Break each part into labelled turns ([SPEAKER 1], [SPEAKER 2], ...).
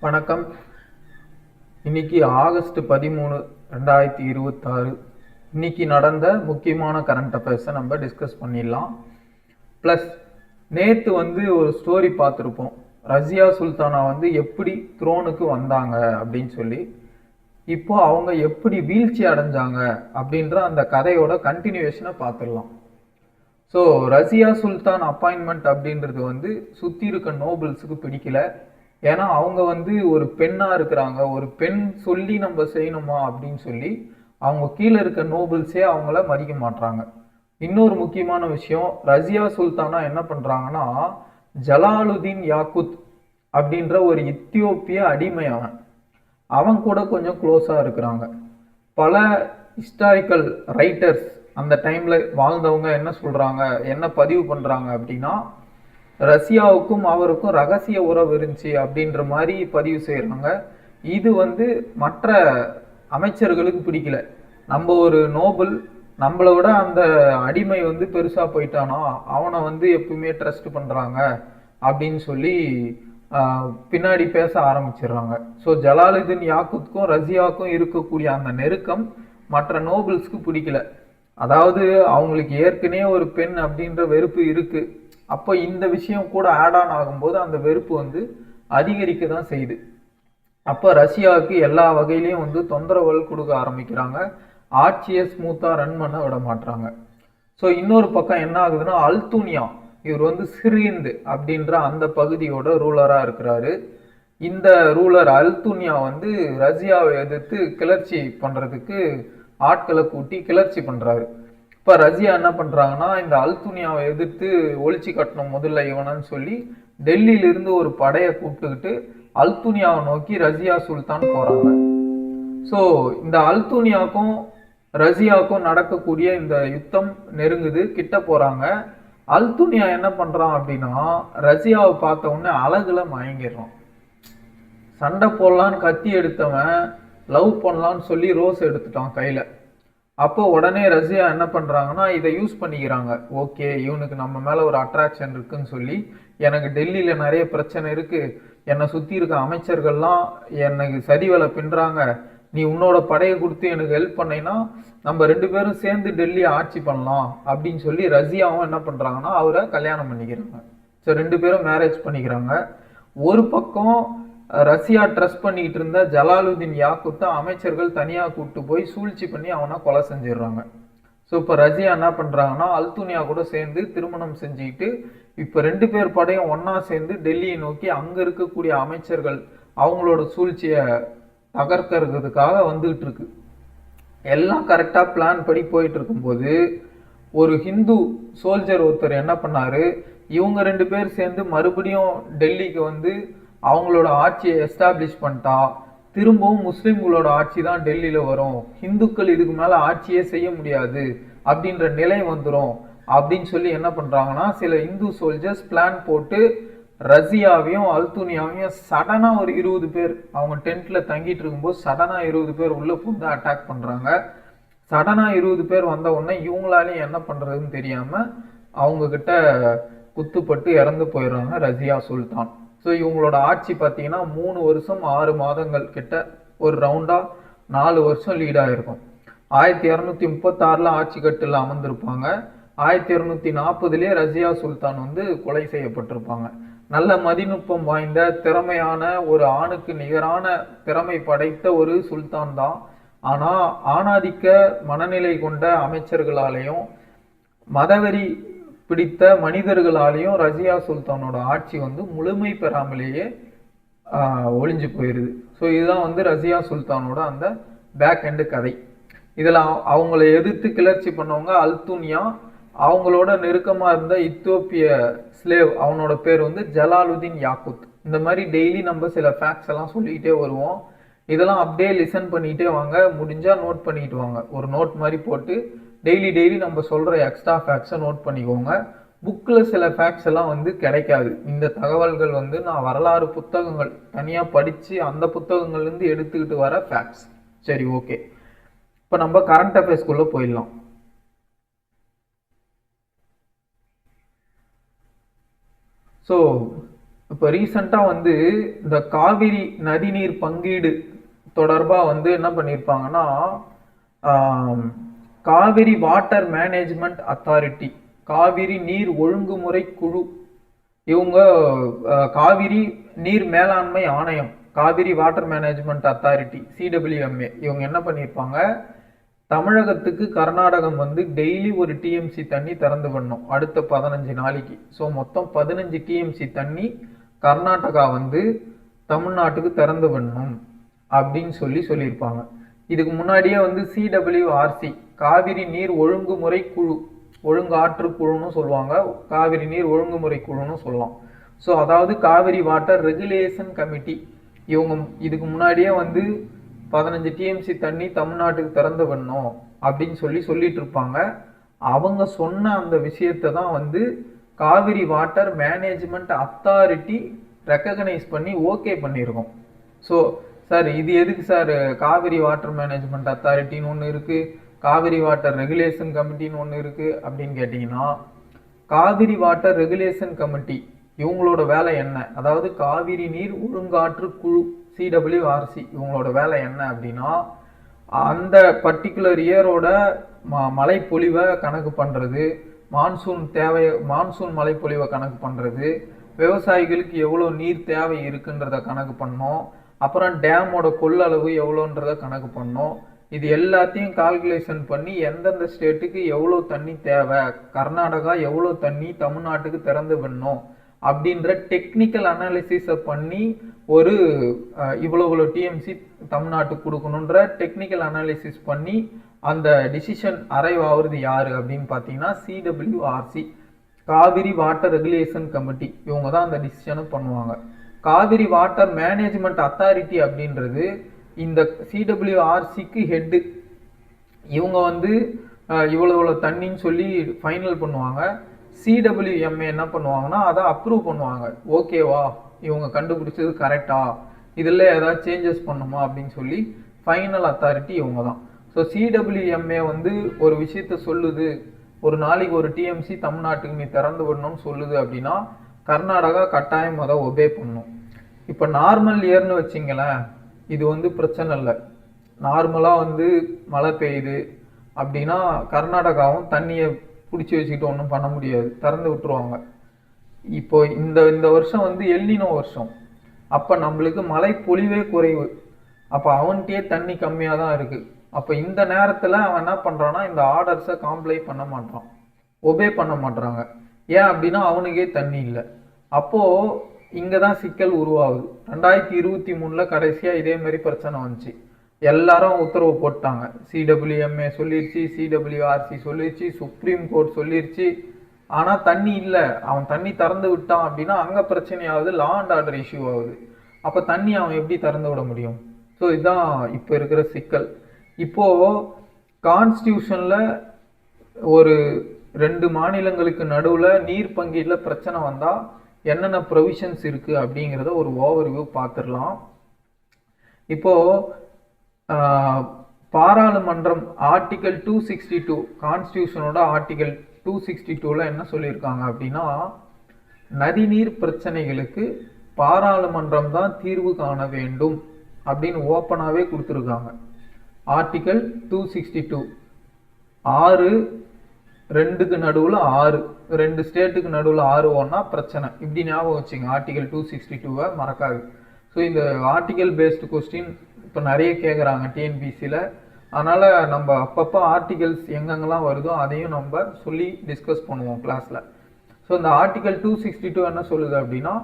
[SPEAKER 1] வணக்கம். இன்னைக்கு ஆகஸ்ட் 13, 2026. இன்னைக்கு நடந்த முக்கியமான கரண்ட் அஃபேர்ஸை நம்ம டிஸ்கஸ் பண்ணிடலாம். ப்ளஸ் நேற்று ஒரு ஸ்டோரி பார்த்துருப்போம். ரஜியா சுல்தானா எப்படி த்ரோனுக்கு வந்தாங்க அப்படின்னு சொல்லி. இப்போ அவங்க எப்படி வீழ்ச்சி அடைஞ்சாங்க அப்படின்ற அந்த கதையோட கண்டினியூவேஷனை பார்த்துடலாம். ஸோ ரஜியா சுல்தான் அப்பாயின்மெண்ட் அப்படின்றது சுற்றி இருக்க நோபல்ஸுக்கு பிடிக்கல. ஏன்னா அவங்க ஒரு பெண்ணாக இருக்கிறாங்க, ஒரு பெண் சொல்லி நம்ம செய்யணுமா அப்படின்னு சொல்லி அவங்க கீழே இருக்க நோபல்ஸே அவங்கள மதிக்க மாட்டாங்க. இன்னொரு முக்கியமான விஷயம், ரஜியா சுல்தானா என்ன பண்ணுறாங்கன்னா ஜலாலுதீன் யாக்குத் அப்படின்ற ஒரு இத்தியோப்பிய அடிமையான் அவன் கூட கொஞ்சம் க்ளோஸாக இருக்கிறாங்க. பல ஹிஸ்டாரிக்கல் ரைட்டர்ஸ் அந்த டைமில் வாழ்ந்தவங்க என்ன சொல்கிறாங்க, என்ன பதிவு பண்ணுறாங்க அப்படின்னா, ரஷ்யாவுக்கும் அவருக்கும் ரகசிய உறவு இருந்துச்சு அப்படின்ற மாதிரி பதிவு செய்கிறாங்க. இது மற்ற அமைச்சர்களுக்கு பிடிக்கல. நம்ம ஒரு நோபல், நம்மளை விட அந்த அடிமை பெருசாக போயிட்டானா அவனை எப்பவுமே ட்ரஸ்ட் பண்ணுறாங்க அப்படின்னு சொல்லி பின்னாடி பேச ஆரம்பிச்சிடுறாங்க. ஸோ ஜலாலுதீன் யாக்குத்துக்கும் ரஷ்யாவுக்கும் இருக்கக்கூடிய அந்த நெருக்கம் மற்ற நோபல்ஸ்க்கு பிடிக்கல. அதாவது அவங்களுக்கு ஏற்கனவே ஒரு பெண் அப்படின்ற வெறுப்பு இருக்கு. அப்போ இந்த விஷயம் கூட ஆட் ஆன் ஆகும்போது அந்த வெறுப்பு அதிகரிக்க தான் செய்யுது. அப்போ ரஷ்யாவுக்கு எல்லா வகையிலையும் தொந்தரவுகள் கொடுக்க ஆரம்பிக்கிறாங்க. ஆட்சியை ஸ்மூத்தாக ரன் பண்ண விட மாட்டாங்க. ஸோ இன்னொரு பக்கம் என்ன ஆகுதுன்னா, அல்துனியா இவர் சிறிந்து அப்படின்ற அந்த பகுதியோட ரூலராக இருக்கிறாரு. இந்த ரூலர் அல்துனியா ரஷ்யாவை எதிர்த்து கிளர்ச்சி பண்ணுறதுக்கு ஆட்களை கூட்டி கிளர்ச்சி பண்ணுறாரு. இப்போ ரஷ்யா என்ன பண்ணுறாங்கன்னா, இந்த அல்துனியாவை எதிர்த்து ஒழிச்சு கட்டணும் முதல்ல இவனன்னு சொல்லி டெல்லியிலிருந்து ஒரு படையை கூப்பிட்டுக்கிட்டு அல்துனியாவை நோக்கி ரஜியா சுல்தான் போகிறாங்க. ஸோ இந்த அல்துனியாவுக்கும் ரஷ்யாவுக்கும் நடக்கக்கூடிய இந்த யுத்தம் நெருங்குது, கிட்ட போகிறாங்க. அல்துனியா என்ன பண்ணுறான் அப்படின்னா, ரஷ்யாவை பார்த்த உடனே அழகுல மயங்கிடுறான். சண்டை போடலான்னு கத்தி எடுத்தவன் லவ் பண்ணலான்னு சொல்லி ரோஸ் எடுத்துட்டான் கையில். அப்போ உடனே ரஷ்யா என்ன பண்ணுறாங்கன்னா, இதை யூஸ் பண்ணிக்கிறாங்க. ஓகே, இவனுக்கு நம்ம மேலே ஒரு அட்ராக்ஷன் இருக்குன்னு சொல்லி, எனக்கு டெல்லியில் நிறைய பிரச்சனை இருக்குது, என்னை சுற்றி இருக்க அமைச்சர்கள்லாம் எனக்கு சதிவலை பின்னுறாங்க, நீ உன்னோட படையை கொடுத்து எனக்கு ஹெல்ப் பண்ணைன்னா நம்ம 2 பேரும் சேர்ந்து டெல்லியை ஆட்சி பண்ணலாம் அப்படின்னு சொல்லி ரஷ்யாவும் என்ன பண்ணுறாங்கன்னா அவரை கல்யாணம் பண்ணிக்கிறாங்க. ஸோ 2 பேரும் மேரேஜ் பண்ணிக்கிறாங்க. ஒரு பக்கம் ரஷ்யா ட்ரஸ்ட் பண்ணிக்கிட்டு இருந்த ஜலாலுதீன் யாக்குத்தை அமைச்சர்கள் தனியாக கூப்பிட்டு போய் சூழ்ச்சி பண்ணி அவனை கொலை செஞ்சிடுறாங்க. ஸோ இப்போ ரஷ்யா என்ன பண்ணுறாங்கன்னா, அல்துனியா கூட சேர்ந்து திருமணம் செஞ்சுக்கிட்டு இப்போ 2 பேர் படையும் ஒன்றா சேர்ந்து டெல்லியை நோக்கி அங்கே இருக்கக்கூடிய அமைச்சர்கள் அவங்களோட சூழ்ச்சியை தகர்க்கிறதுக்காக வந்துகிட்டு இருக்கு. எல்லாம் கரெக்டாக பிளான் படி போயிட்டு இருக்கும்போது ஒரு ஹிந்து சோல்ஜர் ஒருத்தர் என்ன பண்ணாரு, இவங்க 2 பேர் சேர்ந்து மறுபடியும் டெல்லிக்கு அவங்களோட ஆட்சியை எஸ்டாப்ளிஷ் பண்ணிட்டா திரும்பவும் முஸ்லிம்களோட ஆட்சி தான் டெல்லியில் வரும், ஹிந்துக்கள் இதுக்கு மேலே ஆட்சியே செய்ய முடியாது அப்படின்ற நிலை வந்துடும் அப்படின்னு சொல்லி என்ன பண்ணுறாங்கன்னா, சில இந்து சோல்ஜர்ஸ் பிளான் போட்டு ரஷ்யாவையும் அல்துனியாவையும் சடனாக ஒரு 20 பேர் அவங்க டென்ட்டில் தங்கிட்டு இருக்கும்போது சடனாக 20 பேர் உள்ளே புகுந்து அட்டாக் பண்ணுறாங்க. சடனாக 20 பேர் வந்த உடனே இவங்களாலையும் என்ன பண்ணுறதுன்னு தெரியாமல் அவங்கக்கிட்ட குத்துப்பட்டு இறந்து போயிடுறாங்க ரஜியா சுல்தான். ஸோ இவங்களோட ஆட்சி பார்த்தீங்கன்னா 3 வருஷம் 6 மாதங்கள் கிட்ட, ஒரு ரவுண்டாக 4 வருஷம் லீடாக இருக்கும். 1236 ஆட்சி கட்டில் அமர்ந்திருப்பாங்க. 1240 ரஜியா சுல்தான் கொலை செய்யப்பட்டிருப்பாங்க. நல்ல மதிநுட்பம் வாய்ந்த திறமையான ஒரு ஆணுக்கு நிகரான திறமை படைத்த ஒரு சுல்தான் தான். ஆனால் ஆணாதிக்க மனநிலை கொண்ட அமைச்சர்களாலேயும் மதவெறி பிடித்த மனிதர்களாலேயும் ரஜியா சுல்தானோட ஆட்சி முழுமை பெறாமலேயே ஒளிஞ்சு போயிடுது. ஸோ இதுதான் ரஜியா சுல்தானோட அந்த பேக் எண்டு கதை. இதில் அவங்கள எதிர்த்து கிளர்ச்சி பண்ணவங்க அல்துனியா, அவங்களோட நெருக்கமாக இருந்த இத்தியோப்பிய ஸ்லேவ் அவனோட பேர் ஜலாலுதீன் யாக்குத். இந்த மாதிரி டெய்லி நம்ம சில ஃபேக்ட்ஸ் எல்லாம் சொல்லிக்கிட்டே வருவோம். இதெல்லாம் அப்படியே லிசன் பண்ணிக்கிட்டே வாங்க, முடிஞ்சால் நோட் பண்ணிக்கிட்டு வாங்க. ஒரு நோட் மாதிரி போட்டு டெய்லி நம்ம சொல்கிற எக்ஸ்ட்ரா ஃபேக்ட்ஸை நோட் பண்ணிக்கோங்க. புக்கில் சில ஃபேக்ட்ஸ் எல்லாம் கிடைக்காது. இந்த தகவல்கள் நான் வரலாறு புத்தகங்கள் தனியாக படித்து அந்த புத்தகங்கள்லேருந்து எடுத்துக்கிட்டு வர ஃபேக்ட்ஸ். சரி, ஓகே. இப்போ நம்ம கரண்ட் அஃபேர்ஸ்குள்ளே போயிடலாம். ஸோ இப்போ ரீசெண்டாக வந்து இந்த காவிரி நதிநீர் பங்கீடு தொடர்பாக வந்து என்ன பண்ணியிருப்பாங்கன்னா, Cauvery water management authority, Cauvery நீர் ஒழுங்குமுறை குழு, இவங்க காவிரி நீர் மேலாண்மை ஆணையம், Cauvery water management authority CWMA, இவங்க என்ன பண்ணியிருப்பாங்க, தமிழகத்துக்கு கர்நாடகம் வந்து டெய்லி ஒரு டிஎம்சி தண்ணி திறந்து விடணும் அடுத்த 15 நாளைக்கு. ஸோ மொத்தம் 15 டிஎம்சி தண்ணி கர்நாடகா வந்து தமிழ்நாட்டுக்கு திறந்து விடணும் அப்படின்னு சொல்லியிருப்பாங்க. இதுக்கு முன்னாடியே வந்து சிடபிள்யூஆர்சி, காவிரி நீர் ஒழுங்குமுறை குழு, ஒழுங்காற்று குழுன்னு சொல்லுவாங்க, காவிரி நீர் ஒழுங்குமுறை குழுன்னு சொல்லலாம். ஸோ அதாவது காவிரி வாட்டர் ரெகுலேஷன் கமிட்டி, இவங்க இதுக்கு முன்னாடியே வந்து 15 டிஎம்சி தண்ணி தமிழ்நாட்டுக்கு திறந்து விடணும் அப்படின்னு சொல்லிட்டு இருப்பாங்க. அவங்க சொன்ன அந்த விஷயத்தை தான் வந்து Kaveri water management authority recognise பண்ணி ஓகே பண்ணியிருக்கோம். ஸோ சார் இது எதுக்கு சார் காவிரி வாட்டர் மேனேஜ்மெண்ட் அத்தாரிட்டின்னு ஒன்று இருக்குது, காவிரி வாட்டர் ரெகுலேஷன் கமிட்டின்னு ஒன்று இருக்குது அப்படின்னு கேட்டிங்கன்னா, காவிரி வாட்டர் ரெகுலேஷன் கமிட்டி இவங்களோட வேலை என்ன, அதாவது காவிரி நீர் ஒழுங்காற்று குழு சிடபிள்யூஆர்சி, இவங்களோட வேலை என்ன அப்படின்னா, அந்த பர்டிகுலர் இயரோட மழைப்பொழிவை கணக்கு பண்ணுறது, மான்சூன் மழைப்பொழிவை கணக்கு பண்ணுறது, விவசாயிகளுக்கு எவ்வளோ நீர் தேவை இருக்குன்றத கணக்கு பண்ணோம், அப்புறம் டேமோட கொள்ளளவு எவ்வளோன்றத கணக்கு பண்ணோம். இது எல்லாத்தையும் கால்குலேஷன் பண்ணி எந்தெந்த ஸ்டேட்டுக்கு எவ்வளோ தண்ணி தேவை, கர்நாடகா எவ்வளோ தண்ணி தமிழ்நாட்டுக்கு திறந்து விடணும் அப்படின்ற டெக்னிக்கல் அனாலிசிஸை பண்ணி ஒரு இவ்வளோ டிஎம்சி தமிழ்நாட்டுக்கு கொடுக்கணுன்ற டெக்னிக்கல் அனாலிசிஸ் பண்ணி அந்த டிசிஷன் அரைவ் ஆகுறது யாரு அப்படின்னு பார்த்தீங்கன்னா சிடபிள்யூஆர்சி, காவிரி வாட்டர் ரெகுலேஷன் கமிட்டி, இவங்க தான் அந்த டிசிஷனை பண்ணுவாங்க. காவிரி வாட்டர் மேனேஜ்மெண்ட் அத்தாரிட்டி அப்படின்றது இந்த சிடபிள்யூஆர்சிக்கு ஹெட்டு. இவங்க வந்து இவ்வளோ தண்ணின்னு சொல்லி ஃபைனல் பண்ணுவாங்க. சிடபிள்யூஎம்ஏ என்ன பண்ணுவாங்கன்னா அதை அப்ரூவ் பண்ணுவாங்க. ஓகேவா, இவங்க கண்டுபிடிச்சது கரெக்டா, இதில் ஏதாவது சேஞ்சஸ் பண்ணுமா அப்படின்னு சொல்லி ஃபைனல் அத்தாரிட்டி இவங்க தான். ஸோ சிடபிள்யூஎம்ஏ வந்து ஒரு விஷயத்த சொல்லுது, ஒரு நாளைக்கு ஒரு டிஎம்சி தமிழ்நாட்டுக்கு நீ திறந்து விடணும்னு சொல்லுது அப்படின்னா கர்நாடகா கட்டாயம் அதை ஒபே பண்ணும். இப்போ நார்மல் இயர்னு வச்சிங்களேன், இது வந்து பிரச்சனை இல்லை. நார்மலாக வந்து மழை பெய்யுது அப்படின்னா கர்நாடகாவும் தண்ணியை பிடிச்சி வச்சுக்கிட்டு ஒன்றும் பண்ண முடியாது, திறந்து விட்டுருவாங்க. இப்போ இந்த வருஷம் வந்து எல்னினோ வருஷம், அப்போ நம்மளுக்கு மழை பொழிவே குறைவு, அப்போ அவன்கிட்டயே தண்ணி கம்மியாக தான் இருக்குது. அப்போ இந்த நேரத்தில் அவன் என்ன பண்ணுறான்னா இந்த ஆர்டர்ஸை காம்ப்ளை பண்ண மாட்டான், ஒபே பண்ண மாட்டாங்க. ஏன் அப்படின்னா அவனுக்கே தண்ணி இல்லை. அப்போது இங்கே தான் சிக்கல் உருவாகுது. 2023 கடைசியாக இதே மாதிரி பிரச்சனை வந்துச்சு. எல்லாரும் உத்தரவு போட்டாங்க, சிடபிள்யூஎம்ஏ சொல்லிருச்சு, சிடபிள்யூஆர்சி சொல்லிருச்சு, சுப்ரீம் கோர்ட் சொல்லிருச்சு. ஆனால் தண்ணி இல்லை, அவன் தண்ணி திறந்து விட்டான் அப்படின்னா அங்கே பிரச்சனையாகுது, லா அண்ட் ஆர்டர் இஷ்யூ ஆகுது. அப்போ தண்ணி அவன் எப்படி திறந்து விட முடியும்? ஸோ இதுதான் இப்போ இருக்கிற சிக்கல். இப்போது கான்ஸ்டியூஷனில் ஒரு 2 மாநிலங்களுக்கு நடுவில் நீர் பங்கீட்டில் பிரச்சனை வந்தால் என்னென்ன ப்ரொவிஷன்ஸ் இருக்குது அப்படிங்கிறத ஒரு ஓவர்வியூ பார்த்துடலாம். இப்போது பாராளுமன்றம் ஆர்டிகல் 262, கான்ஸ்டியூஷனோட ஆர்டிகல் 262 என்ன சொல்லியிருக்காங்க அப்படின்னா, நதிநீர் பிரச்சனைகளுக்கு பாராளுமன்றம் தான் தீர்வு காண வேண்டும் அப்படின்னு ஓப்பனாகவே கொடுத்துருக்காங்க. ஆர்டிகல் 262 6-2க்கு நடுவில் 6, 2 ஸ்டேட்டுக்கு நடுவில் 6 ஒன்றா பிரச்சனை, இப்படி ஞாபகம் வச்சுங்க. ஆர்டிகல் 262 மறக்காது. ஸோ இந்த ஆர்டிகல் பேஸ்டு கொஸ்டின் இப்போ நிறைய கேட்குறாங்க டிஎன்பிசியில். அதனால் நம்ம அப்பப்போ ஆர்டிகல்ஸ் எங்கெங்கெல்லாம் வருதோ அதையும் நம்ம சொல்லி டிஸ்கஸ் பண்ணுவோம் கிளாஸில். ஸோ இந்த ஆர்டிகல் 262 என்ன சொல்லுது அப்படின்னா,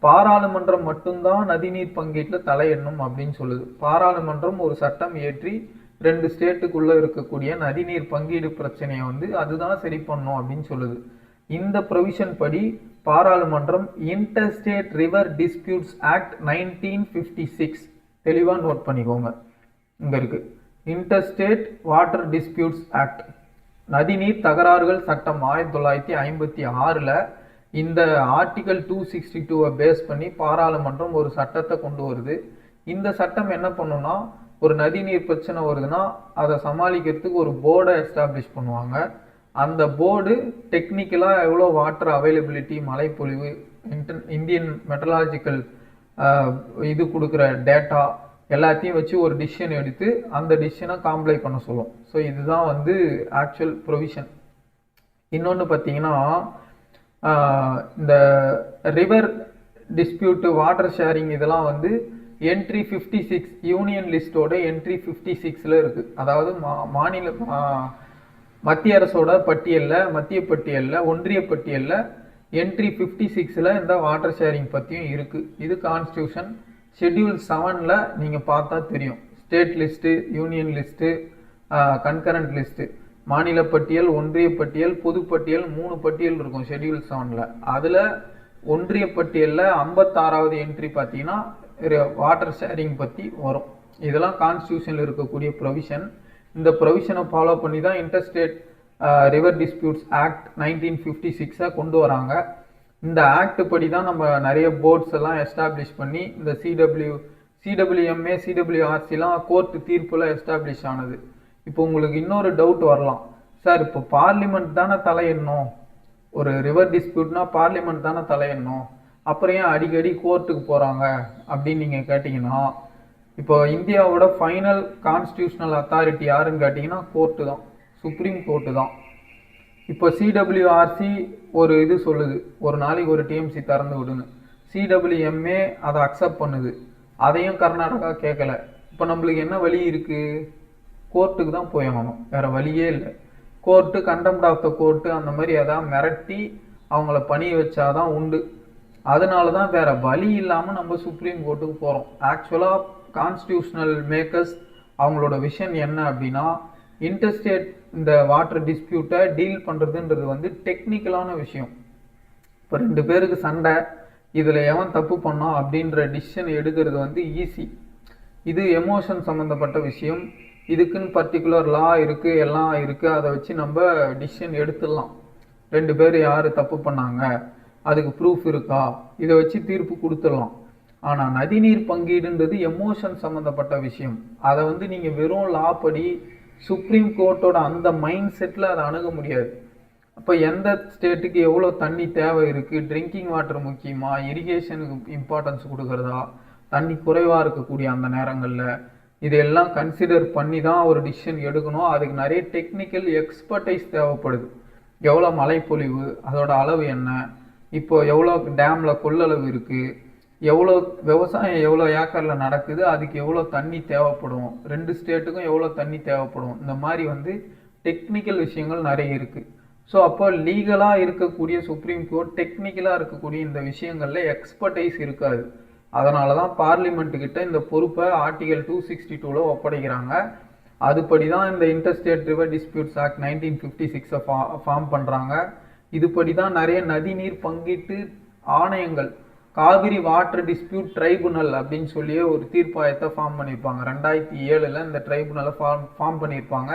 [SPEAKER 1] பாராளுமன்றம் மட்டும்தான் நதிநீர் பங்கீட்டில் தலையிடணும் அப்படின்னு சொல்லுது. பாராளுமன்றம் ஒரு சட்டம் இயற்றி 2 ஸ்டேட்டுக்குள்ளே இருக்கக்கூடிய நதிநீர் பங்கீடு பிரச்சனையை வந்து அதுதான் சரி பண்ணும் அப்படின்னு சொல்லுது. இந்த ப்ரொவிஷன் படி பாராளுமன்றம் இன்டர்ஸ்டேட் ரிவர் டிஸ்பியூட்ஸ் ஆக்ட் 1956, தெளிவாக நோட் பண்ணிக்கோங்க, இங்கே இருக்குது இன்டர்ஸ்டேட் வாட்டர் டிஸ்பியூட்ஸ் ஆக்ட், நதிநீர் தகராறுகள் சட்டம் 1956. இந்த ஆர்டிகல் 262 பேஸ் பண்ணி பாராளுமன்றம் ஒரு சட்டத்தை கொண்டு வருது. இந்த சட்டம் என்ன பண்ணுன்னா, ஒரு நதிநீர் பிரச்சனை வருதுன்னா அதை சமாளிக்கிறதுக்கு ஒரு போர்டை எஸ்டாப்ளிஷ் பண்ணுவாங்க. அந்த போர்டு டெக்னிக்கலாக எவ்வளோ வாட்டர் அவைலபிலிட்டி, மழைப்பொழிவு இந்தியன் மெட்ரலாஜிக்கல் இது கொடுக்குற டேட்டா எல்லாத்தையும் வச்சு ஒரு டிசிஷன் எடுத்து அந்த டிசிஷனை காம்ப்ளை பண்ண சொல்லும். ஸோ இதுதான் வந்து ஆக்சுவல் ப்ரொவிஷன். இன்னொன்று பார்த்தீங்கன்னா இந்த ரிவர் டிஸ்பியூட்டு வாட்டர் ஷேரிங் இதெல்லாம் வந்து என்ட்ரி 56 யூனியன் லிஸ்டோட என்ட்ரி 56ல் இருக்குது. அதாவது மத்திய அரசோட மத்திய பட்டியலில் ஒன்றிய பட்டியலில் என்ட்ரி 56ல் இந்த வாட்டர் ஷேரிங் பற்றியும் இருக்குது. இது கான்ஸ்டியூஷன் ஷெட்யூல் 7ல் நீங்கள் பார்த்தா தெரியும். State list, union list, concurrent list, மாநில பட்டியல், ஒன்றிய பட்டியல், பொதுப்பட்டியல் 3 பட்டியல் இருக்கும் ஷெட்யூல் 7ல். அதில் ஒன்றிய பட்டியலில் 56வது என்ட்ரி பார்த்தீங்கன்னா வாட்டர் ஷேரிங் பற்றி வரும். இதெல்லாம் கான்ஸ்டியூஷனில் இருக்கக்கூடிய ப்ரொவிஷன். இந்த ப்ரொவிஷனை ஃபாலோ பண்ணி தான் இன்டர்ஸ்டேட் ரிவர் டிஸ்பியூட்ஸ் ஆக்ட் 1956 கொண்டு வராங்க. இந்த ஆக்ட் படி தான் நம்ம நிறைய போர்ட்ஸ் எல்லாம் எஸ்டாப்ளிஷ் பண்ணி இந்த சிடபிள்யூஎம்ஏ சிடபிள்யூஆர்சிலாம் கோர்ட் தீர்ப்புல எஸ்டாப்ளிஷ் ஆனது. இப்போ உங்களுக்கு இன்னொரு டவுட் வரலாம், சார் இப்போ பார்லிமெண்ட் தானே தலையிடணும், ஒரு ரிவர் டிஸ்பியூட்னா பார்லிமெண்ட் தானே தலையிடணும், அப்புறம் ஏன் அடிக்கடி கோர்ட்டுக்கு போகிறாங்க அப்படின்னு நீங்கள் கேட்டிங்கன்னா, இப்போ இந்தியாவோட ஃபைனல் கான்ஸ்டியூஷனல் அத்தாரிட்டி யாருன்னு கேட்டிங்கன்னா கோர்ட்டு தான், சுப்ரீம் கோர்ட்டு தான். இப்போ சிடபிள்யூஆர்சி ஒரு இது சொல்லுது, ஒரு நாளைக்கு ஒரு டிஎம்சி திறந்து விடுன்னு. சிடபிள்யூஎம்ஏ அதை அக்செப்ட் பண்ணுது, அதையும் கர்நாடகா கேட்கல. இப்போ நம்மளுக்கு என்ன வழி இருக்குது? கோர்ட்டுக்கு தான் போயாகணும், வேற வழியே இல்லை. Court contempt of the court அந்த மாதிரி எதாவது மிரட்டி அவங்கள பணிய வச்சாதான் உண்டு. அதனால தான் வேற வழி இல்லாமல் நம்ம சுப்ரீம் கோர்ட்டுக்கு போகிறோம். ஆக்சுவலாக கான்ஸ்டியூஷனல் மேக்கர்ஸ் அவங்களோட விஷன் என்ன அப்படின்னா, இன்டர்ஸ்டேட் இந்த வாட்டர் டிஸ்பியூட்டை டீல் பண்ணுறதுன்றது வந்து டெக்னிக்கலான விஷயம். இப்போ 2 பேருக்கு சண்டை, இதில் எவன் தப்பு பண்ணோம் அப்படின்ற டிசிஷன் எடுக்கிறது வந்து ஈஸி. இது எமோஷன் சம்மந்தப்பட்ட விஷயம். இதுக்குன்னு பர்டிகுலர் லா இருக்குது, எல்லாம் இருக்குது, அதை வச்சு நம்ம டிசிஷன் எடுத்துடலாம். 2 பேர் யார் தப்பு பண்ணாங்க, அதுக்கு ப்ரூஃப் இருக்கா, இதை வச்சு தீர்ப்பு கொடுத்துடலாம். ஆனால் நதிநீர் பங்கீடுன்றது எமோஷன் சம்மந்தப்பட்ட விஷயம். அதை வந்து நீங்கள் வெறும் லா படி சுப்ரீம் கோர்ட்டோட அந்த மைண்ட் செட்டில் அதை அணுக முடியாது. அப்போ எந்த ஸ்டேட்டுக்கு எவ்வளோ தண்ணி தேவை இருக்குது, ட்ரிங்கிங் வாட்டர் முக்கியமா, இரிகேஷனுக்கு இம்பார்ட்டன்ஸ் கொடுக்குறதா, தண்ணி குறைவாக இருக்கக்கூடிய அந்த நேரங்களில் இதெல்லாம் கன்சிடர் பண்ணி தான் ஒரு டிசிஷன் எடுக்கணும். அதுக்கு நிறைய டெக்னிக்கல் எக்ஸ்பர்டைஸ் தேவைப்படுது. எவ்வளோ மழைப்பொழிவு, அதோட அளவு என்ன, இப்போ எவ்வளோ டேமில் கொள்ளளவு இருக்குது, எவ்வளோ விவசாயம் எவ்வளோ ஏக்கரில் நடக்குது, அதுக்கு எவ்வளோ தண்ணி தேவைப்படும், 2 ஸ்டேட்டுக்கும் எவ்வளோ தண்ணி தேவைப்படும், இந்த மாதிரி வந்து டெக்னிக்கல் விஷயங்கள் நிறைய இருக்குது. ஸோ அப்போ லீகலாக இருக்கக்கூடிய சுப்ரீம் கோர்ட் டெக்னிக்கலாக இருக்கக்கூடிய இந்த விஷயங்களில் எக்ஸ்பர்டைஸ் இருக்காது. அதனால தான் பார்லிமெண்ட்டுக்கிட்ட இந்த பொறுப்பை ஆர்டிகல் 262ல் ஒப்படைக்கிறாங்க. அதுபடி தான் இந்த interstate river disputes act 1956 form பண்ணுறாங்க. இதுபடி தான் நிறைய நதிநீர் பங்கீட்டு ஆணையங்கள், காவிரி வாட்டர் டிஸ்பியூட் ட்ரைபுனல் அப்படின்னு சொல்லியே ஒரு தீர்ப்பாயத்தை ஃபார்ம் பண்ணியிருப்பாங்க. 2007 இந்த ட்ரைபுனலை ஃபார்ம் பண்ணியிருப்பாங்க.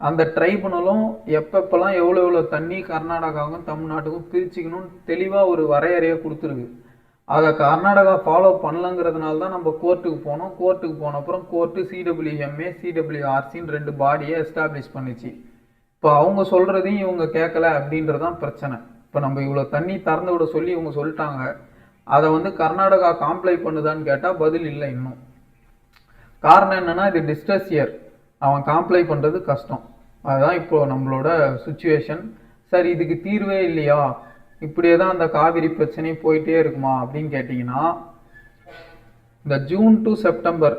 [SPEAKER 1] அந்த ட்ரைபுனலும் எப்பப்பெல்லாம் எவ்வளோ தண்ணி கர்நாடகாவுக்கும் தமிழ்நாட்டுக்கும் பிரிச்சுக்கணும்னு தெளிவாக ஒரு வரையறையை கொடுத்துருக்கு. அதை கர்நாடகா ஃபாலோ பண்ணலங்கிறதுனால தான் நம்ம கோர்ட்டுக்கு போனோம். கோர்ட்டுக்கு போன அப்புறம் கோர்ட்டு சிடபிள்யூஎம்ஏ சிடபிள்யூஆர்சின்னு 2 பாடியை எஸ்டாப்ளிஷ் பண்ணிச்சு. இப்போ அவங்க சொல்கிறதையும் இவங்க கேட்கல அப்படின்றதான் பிரச்சனை. இப்போ நம்ம இவ்வளோ தண்ணி திறந்து விட சொல்லி இவங்க சொல்லிட்டாங்க, அதை வந்து கர்நாடகா காம்ப்ளை பண்ணுதான்னு கேட்டால் பதில் இல்லை. இன்னும் காரணம் என்னன்னா, இது டிஸ்ட்ரஸ், அவன் காம்ப்ளை பண்ணுறது கஷ்டம். அதுதான் இப்போ நம்மளோட சுச்சுவேஷன். சரி, இதுக்கு தீர்வே இல்லையா, இப்படியே தான் அந்த காவிரி பிரச்சனை போயிட்டே இருக்குமா அப்படின்னு கேட்டிங்கன்னா, இந்த ஜூன் டு செப்டம்பர்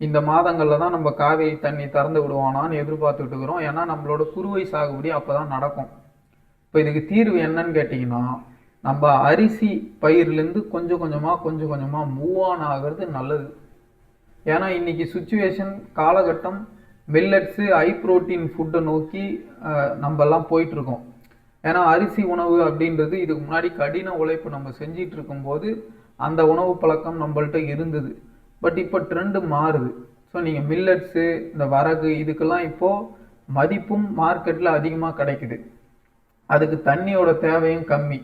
[SPEAKER 1] இந்த மாதங்களில் தான் நம்ம காவிரி தண்ணி திறந்து விடுவானான்னு எதிர்பார்த்துட்டு இருக்கிறோம். ஏன்னா நம்மளோட குறுவை சாகுபடி அப்போ தான் நடக்கும். இப்போ இதுக்கு தீர்வு என்னன்னு கேட்டிங்கன்னா, நம்ம அரிசி பயிர்லேருந்து கொஞ்சம் கொஞ்சமாக மூவ் ஆன் ஆகிறது நல்லது. ஏன்னா இன்னைக்கு சுச்சுவேஷன் காலகட்டம் மில்லட்ஸு ஹை ப்ரோட்டீன் ஃபுட்டை நோக்கி நம்மெல்லாம் போயிட்டுருக்கோம். ஏன்னா அரிசி உணவு அப்படின்றது இதுக்கு முன்னாடி கடின உழைப்பு நம்ம செஞ்சிட்டு இருக்கும்போது அந்த உணவு பழக்கம் நம்மள்ட்ட இருந்தது. பட் இப்போ ட்ரெண்டு மாறுது. ஸோ நீங்கள் மில்லட்ஸு, இந்த வரகு, இதுக்கெல்லாம் இப்போது மதிப்பும் மார்க்கெட்டில் அதிகமாக கிடைக்குது. அதுக்கு தண்ணியோட தேவையும் கம்மி.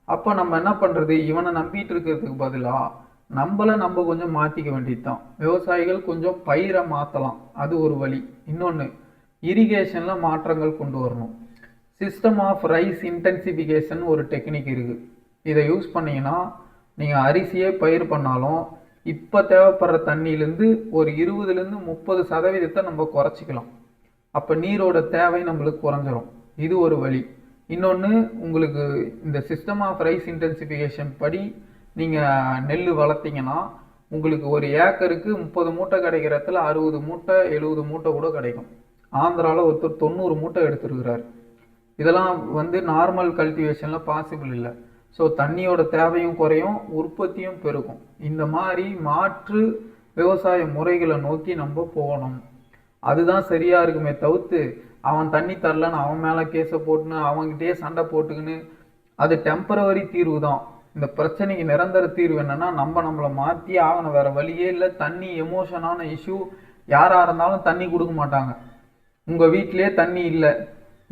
[SPEAKER 1] அப்போ நம்ம என்ன பண்ணுறது, இவனை நம்பிட்டு இருக்கிறதுக்கு பதிலாக நம்ம கொஞ்சம் மாற்றிக்க வேண்டியது தான். விவசாயிகள் கொஞ்சம் பயிரை மாற்றலாம், அது ஒரு வழி. இன்னொன்று, இரிகேஷனில் மாற்றங்கள் கொண்டு வரணும். சிஸ்டம் ஆஃப் ரைஸ் இன்டென்சிஃபிகேஷன் ஒரு டெக்னிக் இருக்குது. இதை யூஸ் பண்ணிங்கன்னா நீங்கள் அரிசியே பயிர் பண்ணாலும் இப்போ தேவைப்படுற தண்ணியிலேருந்து ஒரு 20லேருந்து 30% நம்ம குறைச்சிக்கலாம். அப்போ நீரோட தேவை நம்மளுக்கு குறைஞ்சிரும். இது ஒரு வழி. இன்னொன்று, உங்களுக்கு இந்த சிஸ்டம் ஆஃப் ரைஸ் இன்டென்சிஃபிகேஷன் படி நீங்கள் நெல் வளர்த்தீங்கன்னா உங்களுக்கு ஒரு ஏக்கருக்கு 30 மூட்டை கிடைக்கிற இடத்துல 60 மூட்டை 70 மூட்டை கூட கிடைக்கும். ஆந்திராவில் ஒருத்தர் 90 மூட்டை எடுத்துருக்கிறார். இதெல்லாம் நார்மல் கல்டிவேஷனில் பாசிபிள் இல்லை. ஸோ தண்ணியோட தேவையும் குறையும், உற்பத்தியும் பெருகும். இந்த மாதிரி மாற்று விவசாய முறைகளை நோக்கி நம்ம போகணும். அதுதான் சரியா இருக்குமே தவிர்த்து அவன் தண்ணி தரலன்னு அவன் மேலே கேஸை போட்டுன்னு அவங்ககிட்டயே சண்டை போட்டுக்கின்னு அது டெம்பரவரி தீர்வு தான். இந்த பிரச்சனைக்கு நிரந்தர தீர்வு என்னன்னா நம்மளை மாற்றி ஆகணும். வேற வழியே இல்லை. தண்ணி எமோஷனான இஷ்யூ. யாராக இருந்தாலும் தண்ணி கொடுக்க மாட்டாங்க. உங்கள் வீட்டிலேயே தண்ணி இல்லை,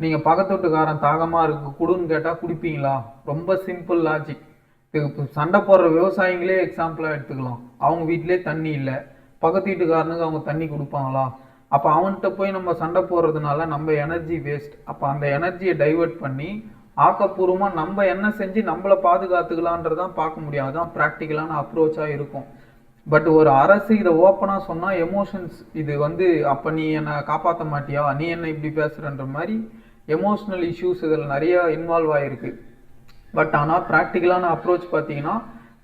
[SPEAKER 1] நீங்கள் பக்கத்து வீட்டுக்காரன் தாகமாக இருக்கு குடுன்னு கேட்டால் குடிப்பீங்களா? ரொம்ப சிம்பிள் லாஜிக். இதுக்கு சண்டை போடுற விவசாயிங்களே எக்ஸாம்பிளாக எடுத்துக்கலாம். அவங்க வீட்டிலே தண்ணி இல்லை, பக்கத்து வீட்டுக்காரனுக்கு அவங்க தண்ணி கொடுப்பாங்களா? அப்போ அவன்கிட்ட போய் நம்ம சண்டை போடுறதுனால நம்ம எனர்ஜி வேஸ்ட். அப்போ அந்த எனர்ஜியை டைவெர்ட் பண்ணி ஆக்கப்பூர்வமாக நம்ம என்ன செஞ்சு நம்மளை பாதுகாத்துக்கலான்றதான் பார்க்க முடியும். அதுதான் ப்ராக்டிக்கலான அப்ரோச்சாக இருக்கும். பட் ஒரு அரசு இதை ஓப்பனாக சொன்னால் எமோஷன்ஸ் இது அப்போ நீ என்னை காப்பாற்ற மாட்டியா, நீ என்ன இப்படி பேசுகிறன்ற மாதிரி எமோஷ்னல் இஷ்யூஸ் இதில் நிறைய இன்வால்வ் ஆகிருக்கு. பட் ஆனால் ப்ராக்டிக்கலான அப்ரோச் பார்த்தீங்கன்னா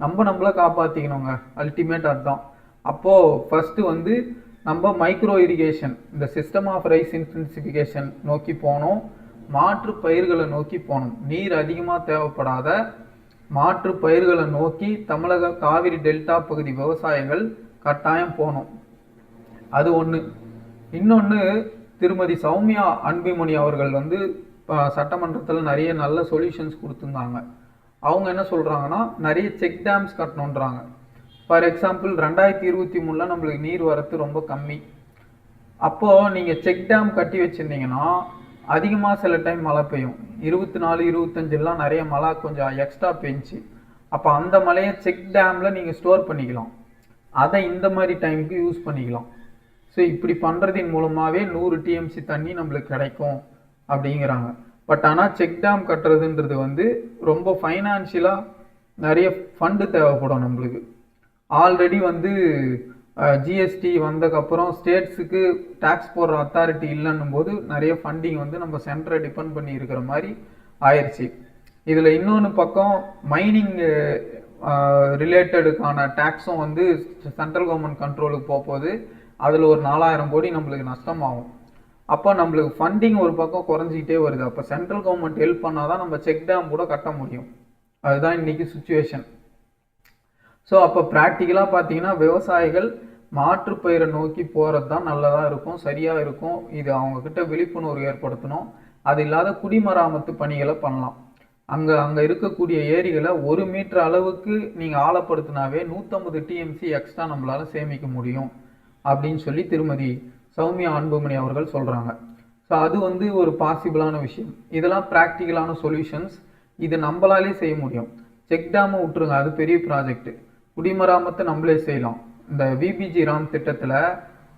[SPEAKER 1] நம்மளை காப்பாற்றிக்கணுங்க. அல்டிமேட் அதுதான். அப்போது ஃபஸ்ட்டு நம்ம மைக்ரோ இரிகேஷன், இந்த சிஸ்டம் ஆஃப் ரைஸ் இன்டென்சிஃபிகேஷன் நோக்கி போனோம். மாற்று பயிர்களை நோக்கி போகணும். நீர் அதிகமாக தேவைப்படாத மாற்று பயிர்களை நோக்கி தமிழக காவிரி டெல்டா பகுதி விவசாயிகள் கட்டாயம் போகணும். அது ஒன்று. இன்னொன்று, திருமதி சௌமியா அன்பிமணி அவர்கள் சட்டமன்றத்தில் நிறைய நல்ல சொல்யூஷன்ஸ் கொடுத்துருந்தாங்க. அவங்க என்ன சொல்கிறாங்கன்னா நிறைய செக் டேம்ஸ் கட்டணுன்றாங்க. ஃபார் எக்ஸாம்பிள் 2023 நம்மளுக்கு நீர் வரத்து ரொம்ப கம்மி. அப்போது நீங்கள் செக் டேம் கட்டி வச்சுருந்தீங்கன்னா அதிகமாக சில டைம் மழை பெய்யும். 24, 25 நிறைய மழை கொஞ்சம் எக்ஸ்ட்ரா பெஞ்சு. அப்போ அந்த மழையை செக் டேமில் நீங்கள் ஸ்டோர் பண்ணிக்கலாம். அதை இந்த மாதிரி டைமுக்கு யூஸ் பண்ணிக்கலாம். ஸோ இப்படி பண்ணுறதின் மூலமாகவே 100 TMC தண்ணி நம்மளுக்கு கிடைக்கும் அப்படிங்கிறாங்க. பட் ஆனால் செக் டேம் கட்டுறதுன்றது ரொம்ப ஃபைனான்ஷியலாக நிறைய ஃபண்டு தேவைப்படும் நம்மளுக்கு. ஆல்ரெடி ஜிஎஸ்டி வந்ததுக்கப்புறம் ஸ்டேட்ஸுக்கு டேக்ஸ் போடுற அத்தாரிட்டி இல்லைன்னும் போது நிறைய ஃபண்டிங் நம்ம சென்டரை டிபெண்ட் பண்ணி இருக்கிற மாதிரி ஆயிடுச்சு. இதில் இன்னொன்று பக்கம் மைனிங் ரிலேட்டடுக்கான டேக்ஸும் சென்ட்ரல் கவர்மெண்ட் கண்ட்ரோலுக்கு போகும்போது அதில் ஒரு 4000 கோடி நம்மளுக்கு நஷ்டமாகும். அப்போ நம்மளுக்கு ஃபண்டிங் ஒரு பக்கம் குறைஞ்சிக்கிட்டே வருது. அப்போ சென்ட்ரல் கவர்மெண்ட் ஹெல்ப் பண்ணால் தான் நம்ம செக் டேம் கூட கட்ட முடியும். அதுதான் இன்றைக்கி சுச்சுவேஷன். ஸோ அப்போ ப்ராக்டிக்கலாக பார்த்தீங்கன்னா விவசாயிகள் மாற்று பயிரை நோக்கி போகிறது தான் நல்லதாக இருக்கும், சரியாக இருக்கும். இது அவங்கக்கிட்ட விழிப்புணர்வு ஏற்படுத்தணும். அது இல்லாத குடிமராமத்து பணிகளை பண்ணலாம். அங்கே இருக்கக்கூடிய ஏரிகளை 1 மீட்டர் அளவுக்கு நீங்கள் ஆழப்படுத்தினாவே 150 TMC எக்ஸ்ட்ரா நம்மளால் சேமிக்க முடியும் அப்படின்னு சொல்லி திருமதி சௌமியா அன்புமணி அவர்கள் சொல்கிறாங்க. ஸோ அது ஒரு பாசிபிளான விஷயம். இதெல்லாம் ப்ராக்டிக்கலான சொல்யூஷன்ஸ். இது நம்மளாலே செய்ய முடியும். செக் டேமை விட்டுருங்க, அது பெரிய ப்ராஜெக்ட். குடிமராமத்தை நம்மளே செய்யலாம். இந்த விபிஜி ராம் திட்டத்தில்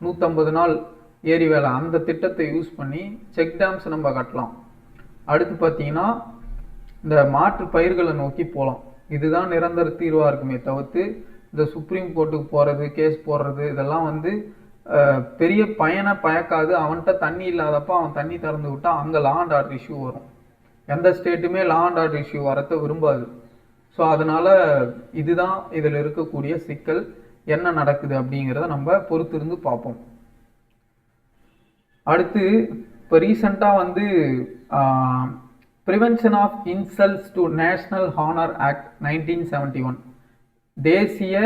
[SPEAKER 1] 150 நாள் ஏரி வேலை, அந்த திட்டத்தை யூஸ் பண்ணி செக் டேம்ஸ் நம்ம கட்டலாம். அடுத்து பார்த்தீங்கன்னா இந்த மாற்று பயிர்களை நோக்கி போகலாம். இதுதான் நிரந்தர தீர்வாக இருக்குமே தவிர்த்து இந்த சுப்ரீம் கோர்ட்டுக்கு போகிறது, கேஸ் போடுறது இதெல்லாம் பெரிய பயனை பயக்காது. அவன்கிட்ட தண்ணி இல்லாதப்போ அவன் தண்ணி திறந்து விட்டால் அங்கே லா அண்ட் ஆர்டர் இஷ்யூ வரும். எந்த ஸ்டேட்டுமே லா அண்ட் ஆர்டர் இஷ்யூ வரத்தை விரும்பாது. ஸோ அதனால் இதுதான் இதில் இருக்கக்கூடிய சிக்கல். என்ன நடக்குது அப்படிங்கிறத நம்ம பொறுத்திருந்து பார்ப்போம். அடுத்து இப்போ ரீசெண்டாக prevention of insults to national honour act 1971 தேசிய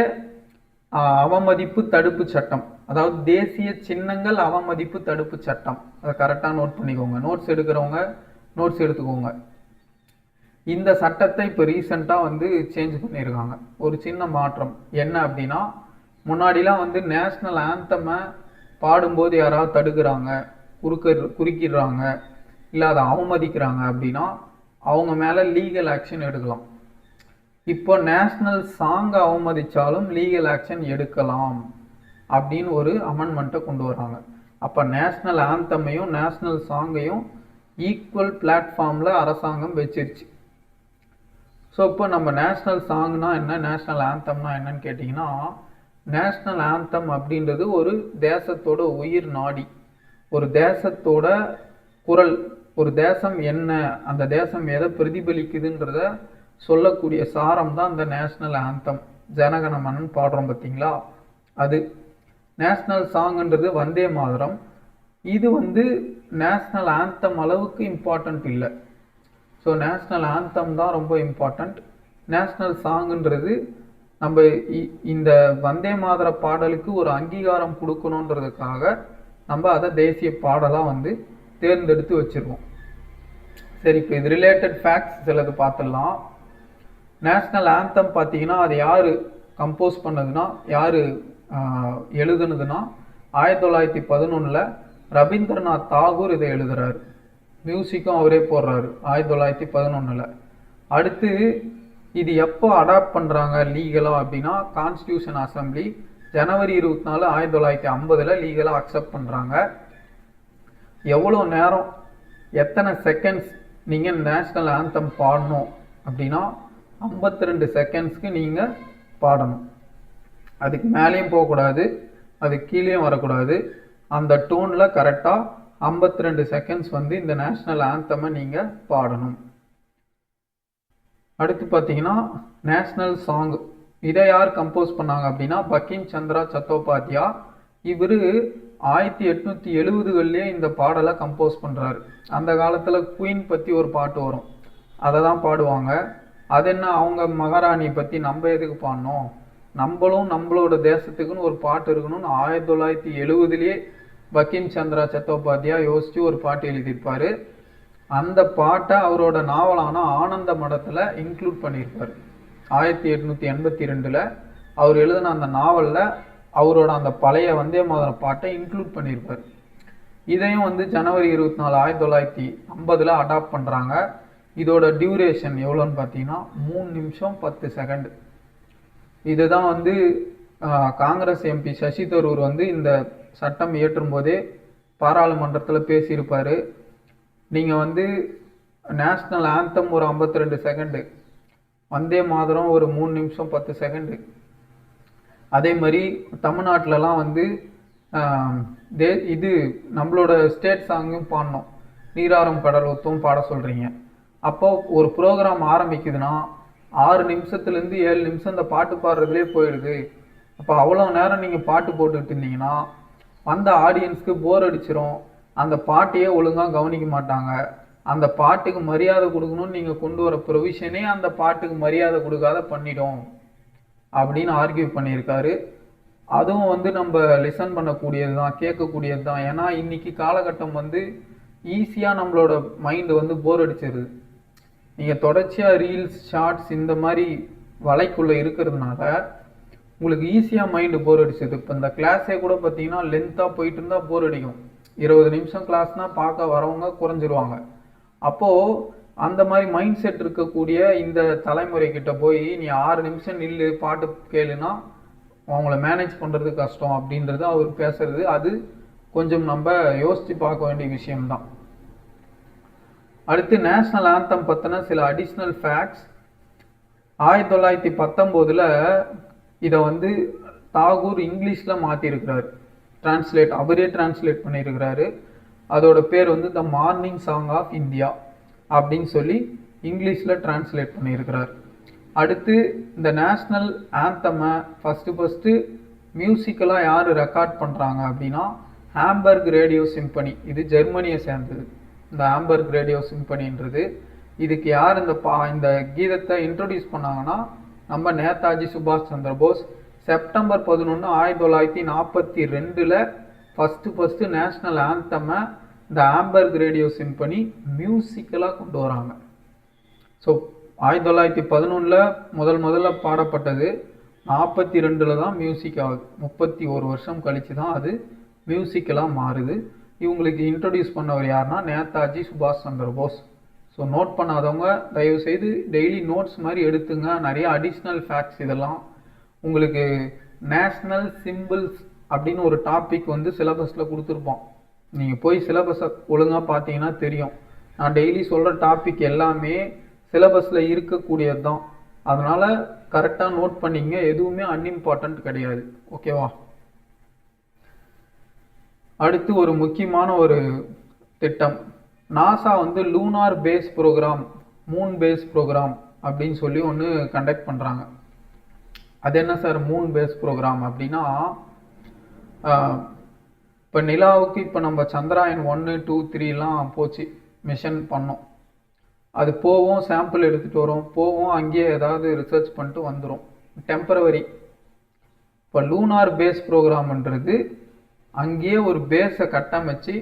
[SPEAKER 1] அவமதிப்பு தடுப்பு சட்டம், அதாவது தேசிய சின்னங்கள் அவமதிப்பு தடுப்பு சட்டம். அதை கரெக்டாக நோட் பண்ணிக்கோங்க. நோட்ஸ் எடுக்கிறவங்க நோட்ஸ் எடுத்துக்கோங்க. இந்த சட்டத்தை இப்போ ரீசெண்டாக சேஞ்ச் பண்ணியிருக்காங்க. ஒரு சின்ன மாற்றம் என்ன அப்படின்னா, முன்னாடிலாம் நேஷ்னல் ஆந்தமை பாடும்போது யாராவது தடுக்கிறாங்க, குறுக்கிடுறாங்க, இல்லை அதை அவமதிக்கிறாங்க அப்படின்னா அவங்க மேலே லீகல் ஆக்ஷன் எடுக்கலாம். இப்போ நேஷ்னல் சாங்கை அவமதித்தாலும் லீகல் ஆக்ஷன் எடுக்கலாம் அப்படின்னு ஒரு அமெண்ட்மெண்ட்டை கொண்டு வராங்க. அப்போ நேஷ்னல் ஆந்தமையும் நேஷ்னல் சாங்கையும் ஈக்குவல் பிளாட்ஃபார்மில் அரசாங்கம் வச்சிருச்சு. ஸோ ஸோ இப்போ நம்ம நேஷ்னல் சாங்னா என்ன, நேஷ்னல் ஆந்தம்னா என்னன்னு கேட்டிங்கன்னா, நேஷ்னல் ஆந்தம் அப்படின்றது ஒரு தேசத்தோட உயிர் நாடி, ஒரு தேசத்தோட குரல், ஒரு தேசம் என்ன, அந்த தேசம் எதை பிரதிபலிக்குதுன்றத சொல்லக்கூடிய சாரம் தான் இந்த நேஷ்னல் ஆந்தம். ஜனகணமனன் பாடுறோம் பார்த்தீங்களா, அது நேஷ்னல் சாங்ன்றது வந்தே மாதரம். இது வந்து நேஷ்னல் ஆந்தம் அளவுக்கு இம்பார்ட்டன்ட் இல்லை. ஸோ நேஷ்னல் ஆந்தம் தான் ரொம்ப இம்பார்ட்டண்ட். நேஷ்னல் சாங்குன்றது நம்ம இந்த வந்தே மாதர பாடலுக்கு ஒரு அங்கீகாரம் கொடுக்கணுன்றதுக்காக நம்ம அதை தேசிய பாடலாக வந்து தேர்ந்தெடுத்து வச்சுருக்கோம். சரி, இப்போ இது ரிலேட்டட் ஃபேக்ட்ஸ் சிலது பார்த்துடலாம். நேஷ்னல் ஆந்தம் பார்த்தீங்கன்னா அது யார் கம்போஸ் பண்ணதுன்னா, யார் எழுதுனதுன்னா 1911 ரவீந்திரநாத் தாகூர் இதை எழுதுறாரு. மியூசிக்கும் அவரே போடுறாரு 1911. அடுத்து இது எப்போ அடாப்ட் பண்ணுறாங்க லீகலாக அப்படின்னா, கான்ஸ்டியூஷன் அசம்பிளி ஜனவரி 24, 1950 லீகலாக அக்செப்ட் பண்ணுறாங்க. எவ்வளோ நேரம், எத்தனை செகண்ட்ஸ் நீங்கள் நேஷ்னல் ஆந்தம் பாடணும் அப்படின்னா 52 செகண்ட்ஸ்க்கு நீங்கள் பாடணும். அதுக்கு மேலேயும் போகக்கூடாது, அது கீழேயும் வரக்கூடாது. அந்த டோனில் கரெக்டாக 52 செகண்ட்ஸ் வந்து இந்த நேஷ்னல் ஆந்தமை நீங்கள் பாடணும். அடுத்து பார்த்தீங்கன்னா நேஷ்னல் சாங், இதை யார் கம்போஸ் பண்ணாங்க அப்படின்னா பங்கிம் சந்திரா சட்டோபாத்யா. இவர் 1870களிலே இந்த பாடலை கம்போஸ் பண்ணுறாரு. அந்த காலத்தில் குயின் பற்றி ஒரு பாட்டு வரும், அதை தான் பாடுவாங்க. அது என்ன, அவங்க மகாராணியை பற்றி நம்ம எதுக்கு பாடணும், நம்மளோட தேசத்துக்குன்னு ஒரு பாட்டு இருக்கணும்னு 1970லேயே பங்கிம் சந்திரா சட்டோபாத்யா யோசிச்சு ஒரு பாட்டு எழுதியிருப்பாரு. அந்த பாட்டை அவரோட நாவலான ஆனந்த மடத்தில் இன்க்ளூட் பண்ணியிருப்பார். 1882 அவர் எழுதின அந்த நாவலில் அவரோட அந்த பழைய வந்தே மாதர பாட்டை இன்க்ளூட் பண்ணியிருப்பார். இதையும் வந்து ஜனவரி 24, 1950 அடாப்ட் பண்ணுறாங்க. இதோட டியூரேஷன் எவ்வளோன்னு பார்த்தீங்கன்னா 3 நிமிஷம் 10 செகண்ட். இதுதான் வந்து காங்கிரஸ் எம்பி சசி தரூர் வந்து இந்த சட்டம் இயற்றும் போதே பாராளுமன்றத்தில் பேசியிருப்பார். நீங்கள் வந்து நேஷ்னல் ஆந்தம் ஒரு 52 செகண்டு, வந்தே மாதரம் ஒரு 3 நிமிஷம் 10 செகண்டு. அதே மாதிரி தமிழ்நாட்டிலலாம் வந்து இது நம்மளோட ஸ்டேட் சாங்கும் பாடணும், நீராறும் கடல் ஒத்தும் பாட சொல்கிறீங்க. அப்போ ஒரு ப்ரோக்ராம் ஆரம்பிக்குதுன்னா 6 நிமிஷத்துலேருந்து 7 நிமிஷம் இந்த பாட்டு பாடுறதுலே போயிடுது. அப்போ அவ்வளோ நேரம் நீங்கள் பாட்டு போட்டுக்கிட்டு இருந்தீங்கன்னா வந்த ஆடியன்ஸ்க்கு போர் அடிச்சிடும், அந்த பாட்டையே ஒழுங்காக கவனிக்க மாட்டாங்க. அந்த பாட்டுக்கு மரியாதை கொடுக்கணும்னு நீங்கள் கொண்டு வர ப்ரொவிஷனே அந்த பாட்டுக்கு மரியாதை கொடுக்காத பண்ணிடும் அப்படின்னு ஆர்கியூ பண்ணியிருக்காரு. அதுவும் வந்து நம்ம லிசன் பண்ணக்கூடியது தான், கேட்கக்கூடியது தான். ஏன்னா இன்னைக்கு காலகட்டம் வந்து ஈஸியாக நம்மளோட மைண்டு வந்து போர் அடிச்சிருது. நீங்கள் தொடர்ச்சியாக ரீல்ஸ், ஷார்ட்ஸ் இந்த மாதிரி வலைக்குள்ளே இருக்கிறதுனால உங்களுக்கு ஈஸியாக மைண்டு போர் அடிச்சது. இப்போ இந்த கிளாஸே கூட பார்த்தீங்கன்னா லென்த்தாக போயிட்டு இருந்தால் போர் அடிக்கும். 20 நிமிஷம் கிளாஸ்னால் பார்க்க வரவங்க குறைஞ்சிருவாங்க. அப்போது அந்த மாதிரி மைண்ட் செட் இருக்கக்கூடிய இந்த தலைமுறைக்கிட்ட போய் நீ 6 நிமிஷம் நில்லு பாட்டு கேளுன்னா அவங்கள மேனேஜ் பண்ணுறது கஷ்டம் அப்படின்றது அவர் பேசுறது. அது கொஞ்சம் நம்ம யோசித்து பார்க்க வேண்டிய விஷயம்தான். அடுத்து நேஷ்னல் ஆந்தம் பற்றின சில அடிஷ்னல் ஃபேக்ட்ஸ். 1919 இதை வந்து தாகூர் இங்கிலீஷில் மாற்றிருக்கிறார், அவரே டிரான்ஸ்லேட் பண்ணியிருக்கிறாரு. அதோட பேர் வந்து the morning song of India அப்படின்னு சொல்லி இங்கிலீஷில் டிரான்ஸ்லேட் பண்ணியிருக்கிறார். அடுத்து இந்த நேஷ்னல் ஆந்தமை ஃபஸ்ட்டு மியூசிக்கலாக யார் ரெக்கார்ட் பண்ணுறாங்க அப்படின்னா ஹாம்பர்க் ரேடியோ சிம்பனி. இது ஜெர்மனியை சேர்ந்தது இந்த ஹாம்பர்க் ரேடியோ சிம்பனின்றது. இதுக்கு யார் இந்த கீதத்தை இன்ட்ரோடியூஸ் பண்ணாங்கன்னா நம்ம நேதாஜி சுபாஷ் Chandra Bose. September 11, 1942 first national ஆந்தமை இந்த ஹாம்பர்க் ரேடியோ சிம்பனி மியூசிக்கலாக கொண்டு வராங்க. ஸோ 1911 முதல்ல பாடப்பட்டது, 42 தான் மியூசிக் ஆகுது. 31 வருஷம் கழித்து தான் அது மியூசிக்கலாக மாறுது. இவங்களுக்கு இன்ட்ரடியூஸ் பண்ணவர் யாருன்னா நேதாஜி சுபாஷ் சந்திர போஸ். ஸோ நோட் பண்ணாதவங்க தயவுசெய்து டெய்லி நோட்ஸ் மாதிரி எடுத்துங்க. நிறைய அடிஷ்னல் ஃபேக்ட்ஸ் இதெல்லாம் உங்களுக்கு நேஷ்னல் சிம்பிள்ஸ் அப்படின்னு ஒரு டாபிக் வந்து சிலபஸில் கொடுத்துருப்போம். நீங்கள் போய் சிலபஸை ஒழுங்காக பார்த்தீங்கன்னா தெரியும். நான் டெய்லி சொல்கிற டாபிக் எல்லாமே சிலபஸில் இருக்கக்கூடியது தான். அதனால் கரெக்டாக நோட் பண்ணிங்க, எதுவுமே அன்இம்பார்ட்டன்ட் கிடையாது. ஓகேவா? அடுத்து ஒரு முக்கியமான ஒரு திட்டம், நாசா வந்து lunar base program, moon base program அப்படின்னு சொல்லி ஒன்று கண்டக்ட் பண்ணுறாங்க. அது என்ன சார் மூன் பேஸ் ப்ரோக்ராம் அப்படின்னா, இப்போ நிலாவுக்கு இப்போ நம்ம சந்திராயன் 1, 2, 3லாம் போச்சு, மிஷன் பண்ணோம். அது போவோம், சாம்பிள் எடுத்துகிட்டு வரும், போவோம், அங்கேயே ஏதாவது ரிசர்ச் பண்ணிட்டு வந்துடும், டெம்பரவரி. இப்போ லூனார் பேஸ் ப்ரோக்ராம்ன்றது அங்கேயே ஒரு பேஸை கட்டமைச்சு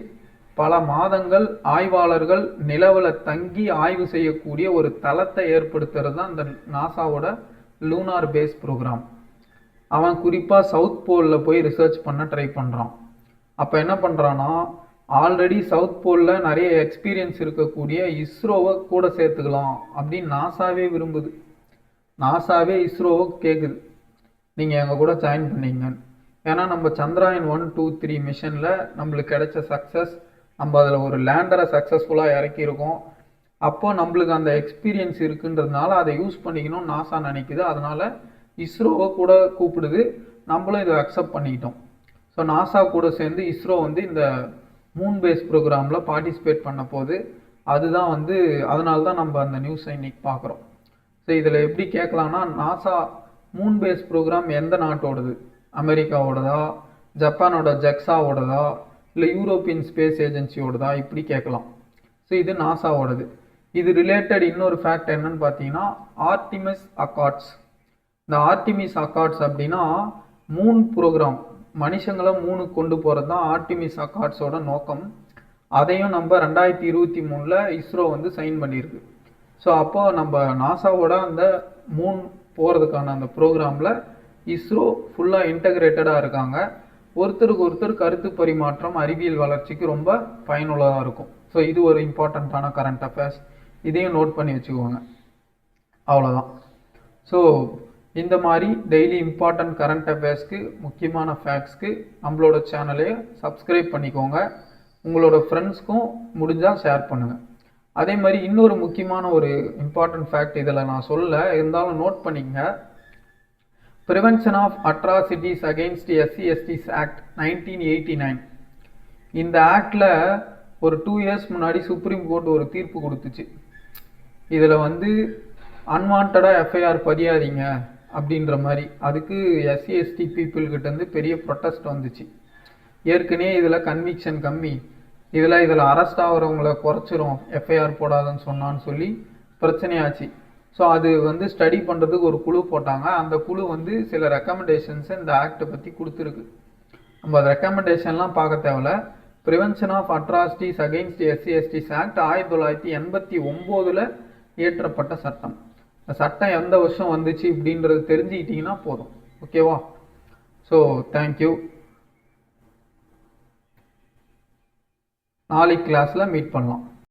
[SPEAKER 1] பல மாதங்கள் ஆய்வாளர்கள் நிலவில் தங்கி ஆய்வு செய்யக்கூடிய ஒரு தளத்தை ஏற்படுத்துறது தான் இந்த நாசாவோட லூனார் பேஸ் ப்ரோக்ராம். அவன் குறிப்பாக சவுத் போலில் போய் ரிசர்ச் பண்ண ட்ரை பண்ணுறான். அப்போ என்ன பண்ணுறான்னா, ஆல்ரெடி சவுத் போலில் நிறைய எக்ஸ்பீரியன்ஸ் இருக்கக்கூடிய இஸ்ரோவை கூட சேர்த்துக்கலாம் அப்படின்னு நாசாவே விரும்புது. நாசாவே இஸ்ரோவை கேட்குது, நீங்கள் எங்கள் கூட ஜாயின் பண்ணீங்கன்னு. ஏன்னா நம்ம சந்திராயன் 1, 2, 3 மிஷனில் நம்மளுக்கு கிடைச்ச சக்ஸஸ், நம்ம அதில் ஒரு லேண்டரை சக்ஸஸ்ஃபுல்லாக இறக்கியிருக்கோம். அப்போ நம்மளுக்கு அந்த எக்ஸ்பீரியன்ஸ் இருக்குன்றதுனால அதை யூஸ் பண்ணிக்கணும்னு நாசா நினைக்குது. அதனால் இஸ்ரோவை கூட கூப்பிடுது, நம்மளும் இதை அக்செப்ட் பண்ணிக்கிட்டோம். ஸோ நாசா கூட சேர்ந்து இஸ்ரோ வந்து இந்த மூன் பேஸ் ப்ரோக்ராமில் பார்ட்டிசிபேட் பண்ண போது, அதுதான் வந்து அதனால தான் நம்ம அந்த நியூஸை இன்னைக்கு பார்க்குறோம். ஸோ இதில் எப்படி கேட்கலான்னா, நாசா மூன் பேஸ் ப்ரோக்ராம் எந்த நாட்டோடது, அமெரிக்காவோடதா, ஜப்பானோட ஜெக்ஸாவோடதா, இல்லை யூரோப்பியன் ஸ்பேஸ் ஏஜென்சியோடதா, இப்படி கேட்கலாம். ஸோ இது நாசாவோடது. இது ரிலேட்டட் இன்னொரு ஃபேக்ட் என்னன்னு பார்த்தீங்கன்னா, ஆர்டிமிஸ் அக்கார்ட்ஸ். இந்த ஆர்டிமிஸ் அக்கார்ட்ஸ் அப்படின்னா மூன் ப்ரோக்ராம், மனுஷங்களை மூணுக்கு கொண்டு போகிறது தான் ஆர்டிமிஸ் அக்கார்ட்ஸோட நோக்கம். அதையும் நம்ம 2023 இஸ்ரோ வந்து சைன் பண்ணியிருக்கு. ஸோ அப்போ நம்ம நாசாவோட அந்த மூன் போகிறதுக்கான அந்த ப்ரோக்ராமில் இஸ்ரோ ஃபுல்லாக இன்டகிரேட்டடாக இருக்காங்க. ஒருத்தருக்கு ஒருத்தர் கருத்து பரிமாற்றம் அறிவியல் வளர்ச்சிக்கு ரொம்ப பயனுள்ளதாக இருக்கும். ஸோ இது ஒரு இம்பார்ட்டண்ட்டான கரண்ட் அஃபேர்ஸ், இதையும் நோட் பண்ணி வச்சுக்கோங்க. அவ்வளோதான். ஸோ இந்த மாதிரி டெய்லி இம்பார்ட்டன்ட் கரண்ட் அஃபேர்ஸ்க்கு, முக்கியமான ஃபேக்ட்ஸ்க்கு நம்மளோட சேனலையை சப்ஸ்கிரைப் பண்ணிக்கோங்க. உங்களோட ஃப்ரெண்ட்ஸ்க்கும் முடிஞ்சால் ஷேர் பண்ணுங்கள். அதே மாதிரி இன்னொரு முக்கியமான ஒரு இம்பார்ட்டன்ட் ஃபேக்ட் இதில் நான் சொல்ல இருந்தாலும் நோட் பண்ணிக்கங்க. Prevention of Atrocities Against SC/STs Act 1989. இந்த ஆக்டில் ஒரு 2 years முன்னாடி சுப்ரீம் கோர்ட் ஒரு தீர்ப்பு கொடுத்துச்சு. இதில் வந்து அன்வான்டாக எஃப்ஐஆர் பதியாதீங்க அப்படின்ற மாதிரி. அதுக்கு SC/ST பீப்புள்கிட்டேருந்து பெரிய ப்ரொட்டஸ்ட் வந்துச்சு. ஏற்கனவே இதில் கன்விக்ஷன் கம்மி, இதில் அரெஸ்ட் ஆகிறவங்கள குறைச்சிரும் எஃப்ஐஆர் போடாதுன்னு சொன்னான்னு சொல்லி பிரச்சனையாச்சு. ஸோ அது வந்து ஸ்டடி பண்ணுறதுக்கு ஒரு குழு போட்டாங்க. அந்த குழு வந்து சில ரெக்கமெண்டேஷன்ஸை இந்த ஆக்டை பற்றி கொடுத்துருக்கு. நம்ம அந்த ரெக்கமெண்டேஷன்லாம் பார்க்க தேவையில்ல. Prevention of atrocities against SC/STs act 1989 இயற்றப்பட்ட சட்டம். இந்த சட்டம் எந்த வருஷம் வந்துச்சு இப்படின்றது தெரிஞ்சுக்கிட்டிங்கன்னா போதும். ஓகேவா? So thank you. நாளைக்கு கிளாஸில் மீட் பண்ணலாம்.